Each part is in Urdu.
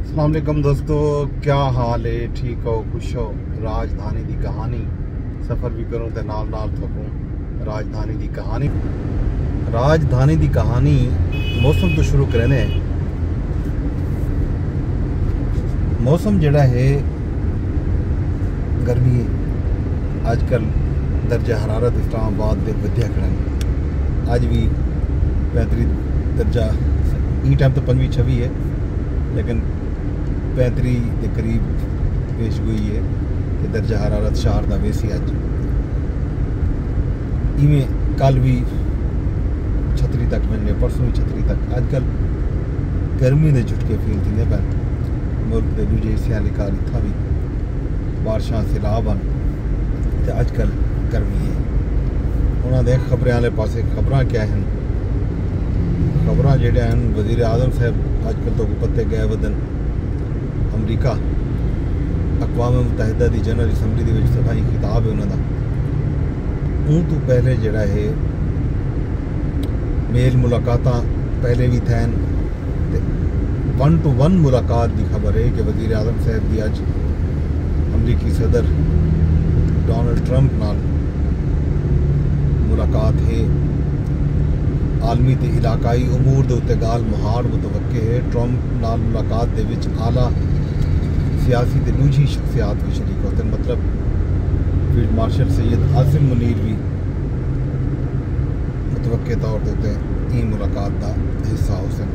السلام علیکم دوستو، کیا حال ہے؟ ٹھیک ہو؟ خوش ہو؟ راجدھانی دی کہانی سفر بھی کروں تے نال نال تھکوں۔ راجدھانی دی کہانی موسم تو شروع کرنے۔ موسم جڑا ہے گرمی اج کل درجہ حرارت اسلام آباد دے ودیا کھڑن، اج بھی 35 درجہ، ای ٹائم تو 25-26 ہے لیکن 35 کے قریب پیش گوئی ہے کہ درجہ حرارت شہر دا ویسی اج ایویں کل بھی 36 تک ملنے، پرسوں بھی 36 تک۔ اج کل گرمی دے جھٹکے فیل تھیندے پے، ملک دے دوجے حصے لکھا اتھا بھی بارشاں سیلاب ہیں تے اج کل گرمی ہے۔ انہاں دے خبراں والے پاسے خبراں کیا ہیں؟ خبراں جڑے ہیں وزیر اعظم صاحب اج کل تو پتے گئے ودن امریکہ، اقوام متحدہ دی جنرل اسمبلی دی وچ صفائی خطاب ہے انہاں دا۔ اون تو پہلے جڑا ہے میل ملاقاتاں پہلے بھی تھین تے 1-to-1 ملاقات دی خبر ہے کہ وزیر اعظم صاحب دی اج امریکی صدر ڈونلڈ ٹرمپ نال ملاقات ہے۔ عالمی تے علاقائی امور دے اُتے گال مہار متوقع ہے۔ ٹرمپ نال ملاقات دے وچ اعلیٰ سیاسی تے دوجی شخصیات بھی شریک ہوتے ہیں، مطلب فیلڈ مارشل سید عاصم منیر بھی متوقع طور تے این ملاقات دا حصہ ہو سن۔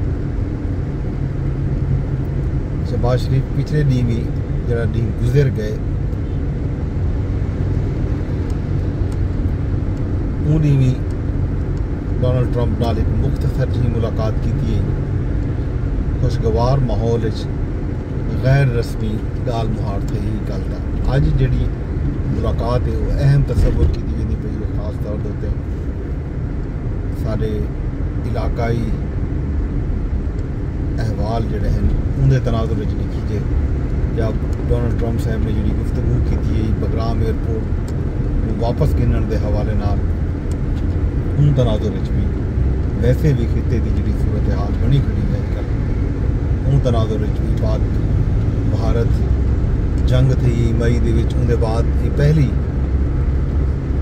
شہباز شریف پچھلے ڈی بھی جڑا ڈی گزر گئے اونی بھی ڈونلڈ ٹرمپ نال ایک مختصر جی ملاقات کی تھی، خوشگوار ماحول غیر رسمی گال مہار تھے ہی گل دا۔ اج جڑی ملاقات ہے وہ اہم تصور کی دی نہیں پئی، خاص طور تے سارے علاقائی احوال جڑے ہیں ان دے تناظر وچ نہیں کیجے۔ جب ڈونلڈ ٹرمپ صاحب نے جڑی گفتگو کی تھی بگرام ایئرپورٹ واپس گنن دے حوالے نال، ان تناظر وچ بھی ویسے بھی خطے دی جڑی صورتحال بنی کھڑی ہے اج کل، ان تناظر وچ بھی بعد بھارت جنگ تھی مئی دے وچ، ان دے بعد یہ پہلی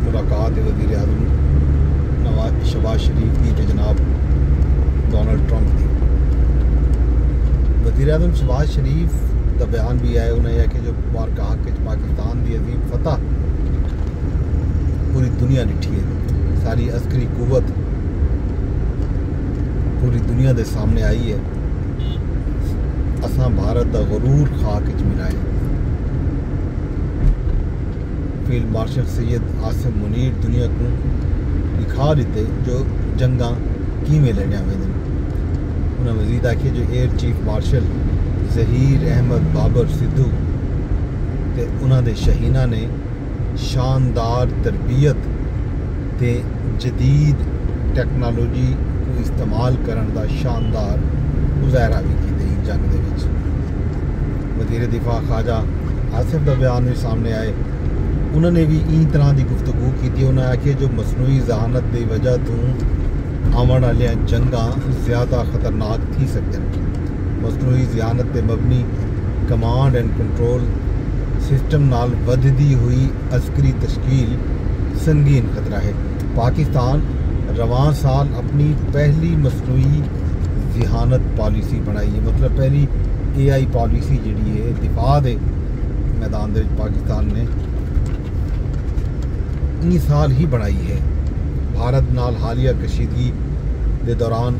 ملاقات ہے وزیر اعظم شہباز شریف کی تے جناب ڈونلڈ ٹرمپ دی۔ وزیر اعظم شہباز شریف کا بیان بھی آیا، انہیں یہ کہ جو بار کہا کہ پاکستان دی عظیم فتح پوری دنیا ڈٹھی ہے، ساری عسکری قوت پوری دنیا دے سامنے آئی ہے، اساں بھارت دا غرور خاک وچ ملائے۔ فیلڈ مارشل سید عاصم منیر دنیا کو دکھا دیتے جو جنگاں کیویں لڑیاں ویندن۔ انہاں مزید آکھے جو air chief marshal Zaheer Ahmed Babar Sidhu تے انہاں دے شہینہ نے شاندار تربیت تے جدید ٹیکنالوجی کو استعمال کرن دا شاندار مظاہرہ بھی کی گئی جنگ دے وچ۔ وزیر دفاع خواجہ آصف دا بیان بھی سامنے آئے، انہوں نے بھی این طرح دی گفتگو کی تھی۔ انہوں نے آکھے جو مصنوعی ذہانت دی وجہ تو آون والیاں جنگاں زیادہ خطرناک تھی سکدن۔ مصنوعی ذہانت تے مبنی کمانڈ اینڈ کنٹرول سسٹم نال ودھدی ہوئی عسکری تشکیل سنگین خطرہ ہے۔ پاکستان رواں سال اپنی پہلی مصنوعی ذہانت پالیسی بنائی ہے، مطلب پہلی AI پالیسی جڑی ہے دفاع دے میدان دے پاکستان نے انی سال ہی بنائی ہے۔ بھارت نال حالیہ کشیدگی دے دوران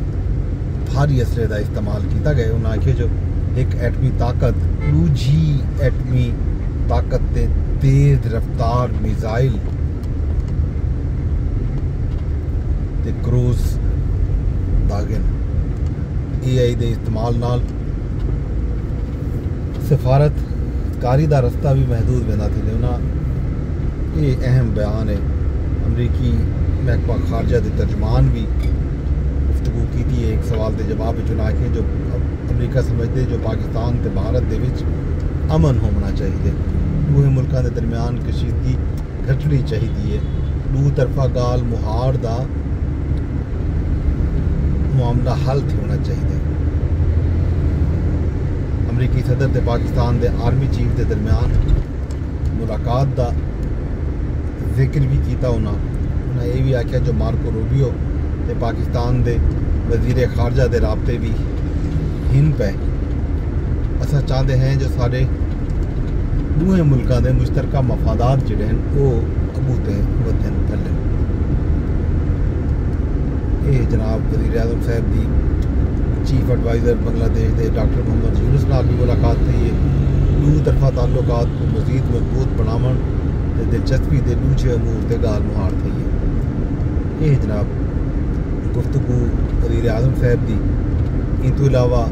بھاری اسلحے دا استعمال کیتا گیا۔ انہاں آکھے جو ایک ایٹمی طاقت دوجی ایٹمی طاقت تے تیز رفتار میزائل تے کروز داغن AI دے استعمال نال سفارت کاری دا رستہ بھی محدود ویندا تھی۔ انہاں یہ اہم بیان ہے۔ امریکی محکمہ خارجہ دے ترجمان بھی گفتگو کی تھی ایک سوال دے جواب چنا کے جو امریکہ سمجھتے جو پاکستان تے بھارت دے وچ امن ہونا چاہیے، دوہے ملکاں دے درمیان کشیدگی گھٹنی چاہیے، دو طرفہ گال مہار دا معاملہ حل ہونا چاہیے۔ امریکی صدر تے پاکستان دے آرمی چیف دے درمیان ملاقات دا ذکر بھی کیتا انہیں یہ بھی آکھیا جو مارکو روبیو تے پاکستان دے وزیر خارجہ دے رابطے بھی ہن پہ اساں چاہتے ہیں جو سارے دوہیں ملکاں دے مشترکہ مفادات جڑے ہیں وہ ابو تے ودن تھلے. یہ جناب وزیر اعظم صاحب دی چیف ایڈوائزر بنگلہ دیش دے ڈاکٹر محمد یونس نال بھی ملاقات تھی ہے. دو طرفہ تعلقات کو مزید مضبوط بناون تے دلچسپی دے دوجے امور تے گال مہار تھی ہے. یہ جناب گفتگو وزیر اعظم صاحب دی. ان تو علاوہ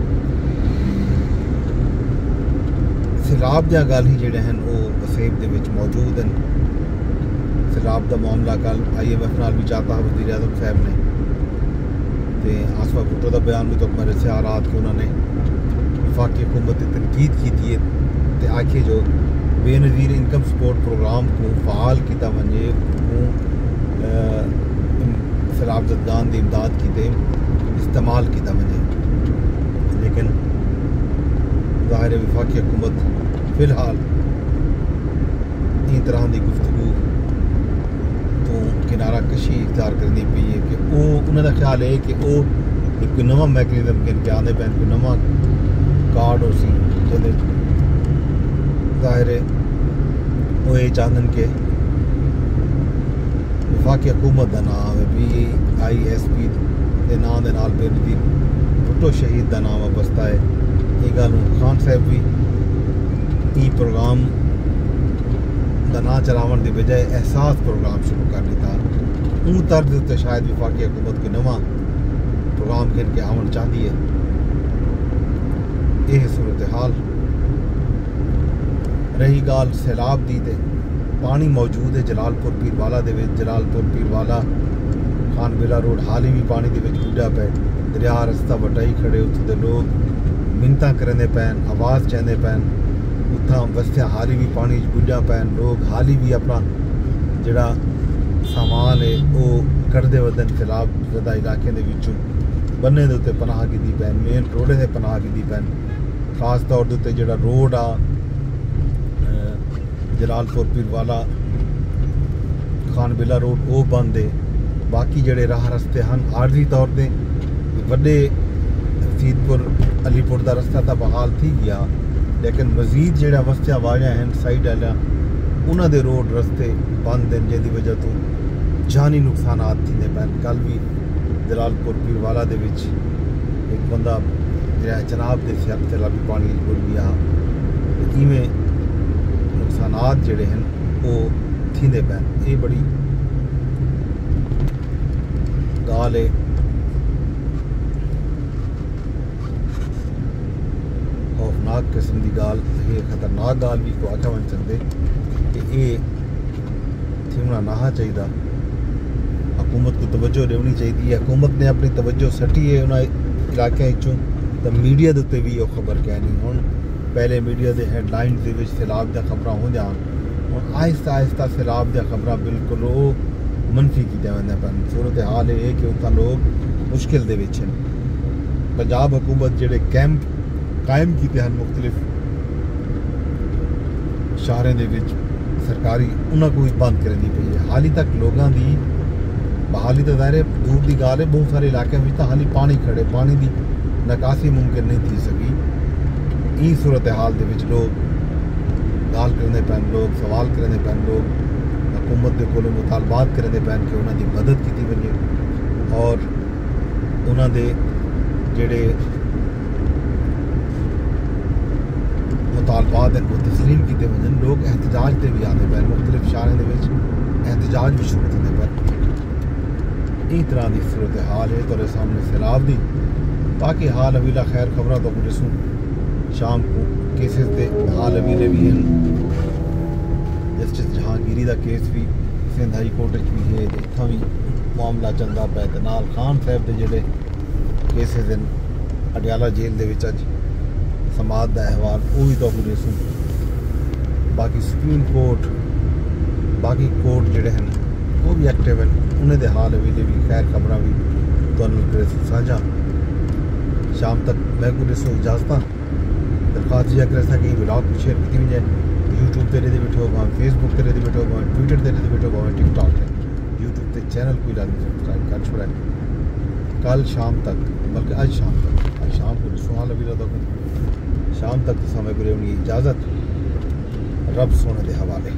سیلاب دیا گل ہی جڑے ہیں وہ وسیب دے وچ موجود ہیں. سیلاب دا معاملہ کل IMF نال بھی چاہتا ہے وزیر اعظم صاحب نے تے آصفہ بھٹو دا بیان بھی تو میرے سے آ رہا کہ انہوں نے وفاقی حکومت کی تنقید کی تھی تے آکھے جو بے نظیر انکم سپورٹ پروگرام کو فعال کیتا ونجے سیلاب زدگان دی امداد کیتے استعمال کیتا ونجے. لیکن ظاہر وفاقی حکومت فی الحال اس طرح کی گفتگو تو کنارہ کشی اختیار کرنی پی ہے کہ وہ انہوں کا خیال ہے کہ وہ ایک کوئی نواں میکنزم کے آنے پہ کوئی نواں کارڈ ہو سی جن ظاہر ہے وہ یہ چاہتے کہ وفاقی حکومت کا نام ہے PISP کے نام کے نال بے نظیر بھٹو شہید کا نام وابستہ ہے. یہ گل خان صاحب بھی یہ پروگرام کا نا چلاون کی بجائے احساس پروگرام شروع کر دیتا. ان طرز تے شاید وفاقی حکومت کو نواں پروگرام کھیل کے آن چاہتی ہے. یہ صورتحال رہی گال سیلاب دی تے پانی موجود ہے جلال پور پیروالا دے وچ. جلال پور پیروالا خان بیلا روڈ حال ہی بھی پانی دے وچ بڈھا پے. دریا رستہ وٹائی کھڑے اتھے دے لوگ منتاں کرنے پین آواز چاہتے پین. اتھاں بستیاں حالی بھی پانی بجھا پین. لوگ حالی بھی اپنا جڑا سامان ہے وہ کردے ودن سیلاب زدہ علاقے دے وچوں بننے دے تے پناہ کی دی پین. مین روڈے دے پناہ کی دی پین. خاص طور دے جڑا روڈ آ جلال پور پیروالا خان بیلا روڈ وہ بند ہے. باقی جڑے راہ رستے ہیں عارضی طور دے وڈے رسید پور علی پور دا رستہ تا بحال تھی گیا. لیکن مزید جڑا وستیاں واریاں ہیں سائڈ والا انہاں دے روڈ رستے بند ہیں جن دی وجہ تو جانی نقصانات تھیندے پین. کل بھی جلال پور پیروالا دے وچ ایک بندہ دریا چناب دے سیلابی پانی گر گیا. ایویں نقصانات جڑے ہیں وہ تھیندے پین. یہ بڑی گال ہے. خوفناک قسم کی گال یہ خطرناک گال بھی کو آکھا بن سکتے کہ یہ تھیونا نہ چاہیے. حکومت کو توجہ دینی چاہیے. حکومت نے اپنی توجہ سٹی ہے انہیں علاقے تو میڈیا دے بھی وہ خبر کہنی. ہوں پہلے میڈیا دے ہیڈ لائنز دے وچ سیلاب دیا خبراں ہو جان. ہوں آہستہ آہستہ سیلاب دیا خبراں بالکل وہ منفی کی وجہ پن. صورت حال یہ کہ اتنا لوگ مشکل دے وچ ہیں. پنجاب حکومت جڑے کیمپ قائم کیتے ہیں مختلف شہریں دے وچ سرکاری انہاں کو بند کرنی پئی ہے. حالی تک لوگاں دی بحالی تو ظاہر دور دی گال ہے. بہت سارے علاقے میں تو حالی پانی کھڑے پانی دی نکاسی ممکن نہیں تھی سکی. این صورتحال دے وچ لوگ گال کرنے پین لوگ سوال کرنے پین لوگ حکومت دے کولوں مطالبات کرنے پین کہ انہاں دی مدد کیتی وجے اور انہاں دے جڑے مطالبات ہیں وہ تسلیم کیتے وجن. لوگ احتجاج دے بھی آتے پین. مختلف شہروں دے وچ احتجاج بھی شروع ہوتے پین. اس طرح کی صورتحال ہے تیرے سامنے سیلاب دی. باقی حال حویلہ خیر خبریں تو مجھے سن شام کو کیسز دے حال حویلے بھی ہیں. جسٹس جہانگیری دا کیس بھی سندھ ہائی کورٹ بھی ہے. اتنا بھی معاملہ چلتا پیا. نال خان صاحب دے جڑے کیسز ہیں اڈیالہ جیل دے وچ اج سماعت دا احوال وہ بھی تو مجھے سن. باقی سپریم کورٹ باقی کورٹ جڑے ہیں وہ بھی ایکٹیو ہیں. انہیں دے حال حویلے بھی خیر خبریں بھی تو سانجھا. شام تک میں کو دسو اجازت خاص جا کر کہ ولاگ بھی شیئر کی وجہ یوٹیوب تے دے بیٹھے ہو فیس بک تے دے بیٹھے ہو ٹویٹر تے دے بیٹھے ہو ٹک ٹاک تے یوٹیوب تے چینل کوئی لازمی سبسکرائب کر چھوڑا کل شام تک بلکہ آج شام کو سوال ابھی رہا شام تک تو سمے کو اجازت رب سونے دے حوالے.